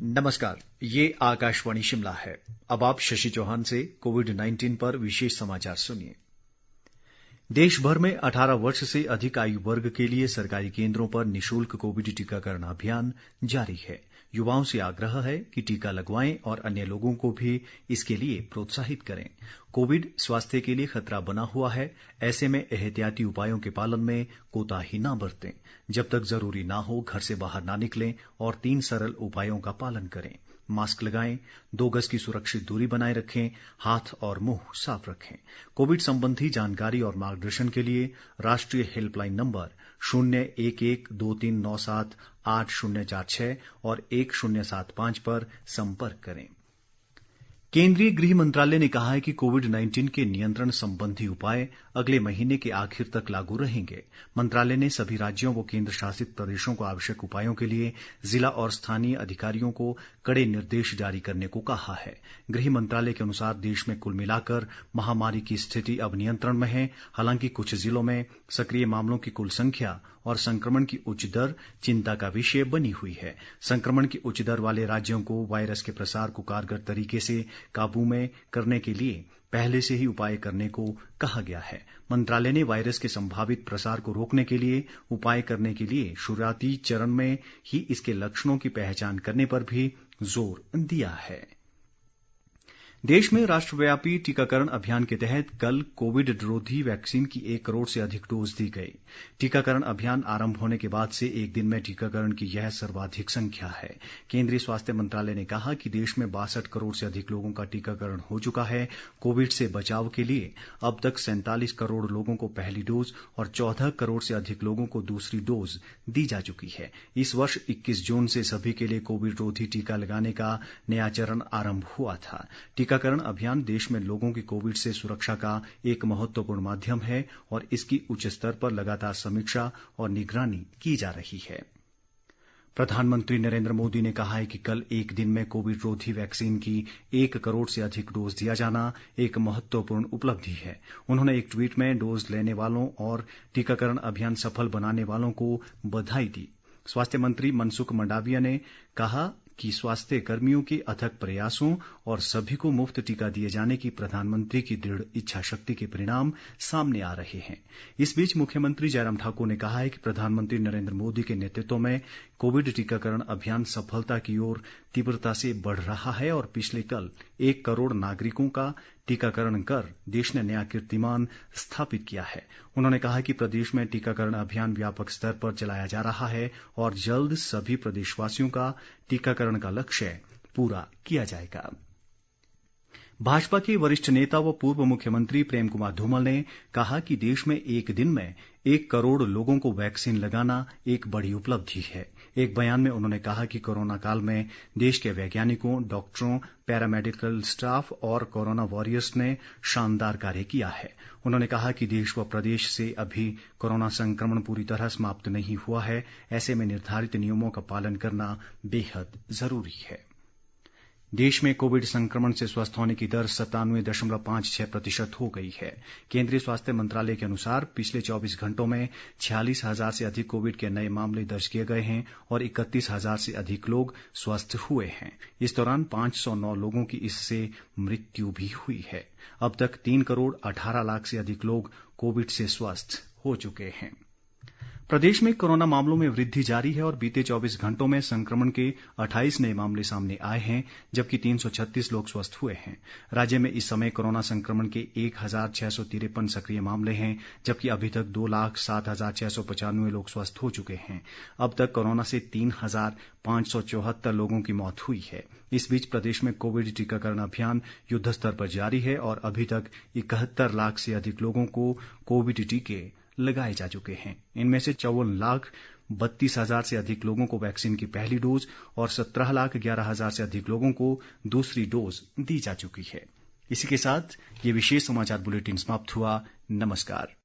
नमस्कार, ये आकाशवाणी शिमला है। अब आप शशि चौहान से कोविड-19 पर विशेष समाचार सुनिए। देश भर में 18 वर्ष से अधिक आयु वर्ग के लिए सरकारी केंद्रों पर निशुल्क कोविड टीकाकरण अभियान जारी है। युवाओं से आग्रह है कि टीका लगवाएं और अन्य लोगों को भी इसके लिए प्रोत्साहित करें। कोविड स्वास्थ्य के लिए खतरा बना हुआ है, ऐसे में एहतियाती उपायों के पालन में कोताही न बरतें। जब तक जरूरी ना हो घर से बाहर ना निकलें और 3 सरल उपायों का पालन करें। मास्क लगाएं, 2 गज की सुरक्षित दूरी बनाए रखें, हाथ और मुंह साफ रखें। कोविड संबंधी जानकारी और मार्गदर्शन के लिए राष्ट्रीय हेल्पलाइन नंबर 011-2397-8046 और 1075 पर संपर्क करें। केंद्रीय गृह मंत्रालय ने कहा है कि कोविड-19 के नियंत्रण संबंधी उपाय अगले महीने के आखिर तक लागू रहेंगे। मंत्रालय ने सभी राज्यों व केंद्र शासित प्रदेशों को आवश्यक उपायों के लिए जिला और स्थानीय अधिकारियों को कड़े निर्देश जारी करने को कहा है। गृह मंत्रालय के अनुसार देश में कुल मिलाकर महामारी की स्थिति अब नियंत्रण में है। हालांकि कुछ जिलों में सक्रिय मामलों की कुल संख्या और संक्रमण की उच्च दर चिंता का विषय बनी हुई है। संक्रमण की उच्च दर वाले राज्यों को वायरस के प्रसार को कारगर तरीके से काबू में करने के लिए पहले से ही उपाय करने को कहा गया है। मंत्रालय ने वायरस के संभावित प्रसार को रोकने के लिए उपाय करने के लिए शुरुआती चरण में ही इसके लक्षणों की पहचान करने पर भी जोर दिया है। देश में राष्ट्रव्यापी टीकाकरण अभियान के तहत कल कोविड रोधी वैक्सीन की 1 करोड़ से अधिक डोज दी गई। टीकाकरण अभियान आरंभ होने के बाद से एक दिन में टीकाकरण की यह सर्वाधिक संख्या है। केंद्रीय स्वास्थ्य मंत्रालय ने कहा कि देश में 62 करोड़ से अधिक लोगों का टीकाकरण हो चुका है। कोविड से बचाव के लिए अब तक 47 करोड़ लोगों को पहली डोज और 14 करोड़ से अधिक लोगों को दूसरी डोज दी जा चुकी है। इस वर्ष 21 जून से सभी के लिए कोविड रोधी टीका लगाने का नया चरण आरंभ हुआ था। टीकाकरण अभियान देश में लोगों की कोविड से सुरक्षा का एक महत्वपूर्ण माध्यम है और इसकी उच्च स्तर पर लगातार समीक्षा और निगरानी की जा रही है। प्रधानमंत्री नरेंद्र मोदी ने कहा है कि कल एक दिन में कोविड रोधी वैक्सीन की 1 करोड़ से अधिक डोज दिया जाना एक महत्वपूर्ण उपलब्धि है। उन्होंने एक ट्वीट में डोज लेने वालों और टीकाकरण अभियान सफल बनाने वालों को बधाई दी। स्वास्थ्य मंत्री मनसुख मंडाविया ने कहा कि स्वास्थ्य कर्मियों के अथक प्रयासों और सभी को मुफ्त टीका दिए जाने की प्रधानमंत्री की दृढ़ इच्छा शक्ति के परिणाम सामने आ रहे हैं। इस बीच मुख्यमंत्री जयराम ठाकुर ने कहा है कि प्रधानमंत्री नरेंद्र मोदी के नेतृत्व में कोविड टीकाकरण अभियान सफलता की ओर तीव्रता से बढ़ रहा है और पिछले कल 1 करोड़ नागरिकों का टीकाकरण कर देश ने नया कीर्तिमान स्थापित किया है। उन्होंने कहा कि प्रदेश में टीकाकरण अभियान व्यापक स्तर पर चलाया जा रहा है और जल्द सभी प्रदेशवासियों का टीकाकरण का लक्ष्य पूरा किया जाएगा। भाजपा के वरिष्ठ नेता व पूर्व मुख्यमंत्री प्रेम कुमार धूमल ने कहा कि देश में एक दिन में 1 करोड़ लोगों को वैक्सीन लगाना एक बड़ी उपलब्धि है। एक बयान में उन्होंने कहा कि कोरोना काल में देश के वैज्ञानिकों, डॉक्टरों, पैरामेडिकल स्टाफ और कोरोना वॉरियर्स ने शानदार कार्य किया है। उन्होंने कहा कि देश व प्रदेश से अभी कोरोना संक्रमण पूरी तरह समाप्त नहीं हुआ है। ऐसे में निर्धारित नियमों का पालन करना बेहद जरूरी है। देश में कोविड संक्रमण से स्वस्थ होने की दर 97.56% हो गई है। केंद्रीय स्वास्थ्य मंत्रालय के अनुसार पिछले 24 घंटों में 46,000 से अधिक कोविड के नए मामले दर्ज किए गए हैं और 31,000 से अधिक लोग स्वस्थ हुए हैं। इस दौरान 509 लोगों की इससे मृत्यु भी हुई है। अब तक 3 करोड़ 18 लाख से अधिक लोग कोविड से स्वस्थ हो चुके हैं। प्रदेश में कोरोना मामलों में वृद्धि जारी है और बीते 24 घंटों में संक्रमण के 28 नए मामले सामने आए हैं, जबकि 336 लोग स्वस्थ हुए हैं। राज्य में इस समय कोरोना संक्रमण के 1,653 सक्रिय मामले हैं, जबकि अभी तक 2,07,695 लोग स्वस्थ हो चुके हैं। अब तक कोरोना से 3,574 लोगों की मौत हुई है। इस बीच प्रदेश में कोविड टीकाकरण अभियान युद्ध स्तर पर जारी है और अभी तक 71 लाख से अधिक लोगों को कोविड टीके लगाए जा चुके हैं। इनमें से 54,32,000 से अधिक लोगों को वैक्सीन की पहली डोज और 17,11,000 से अधिक लोगों को दूसरी डोज दी जा चुकी है। इसी के साथ ये विशेष समाचार बुलेटिन समाप्त हुआ। नमस्कार।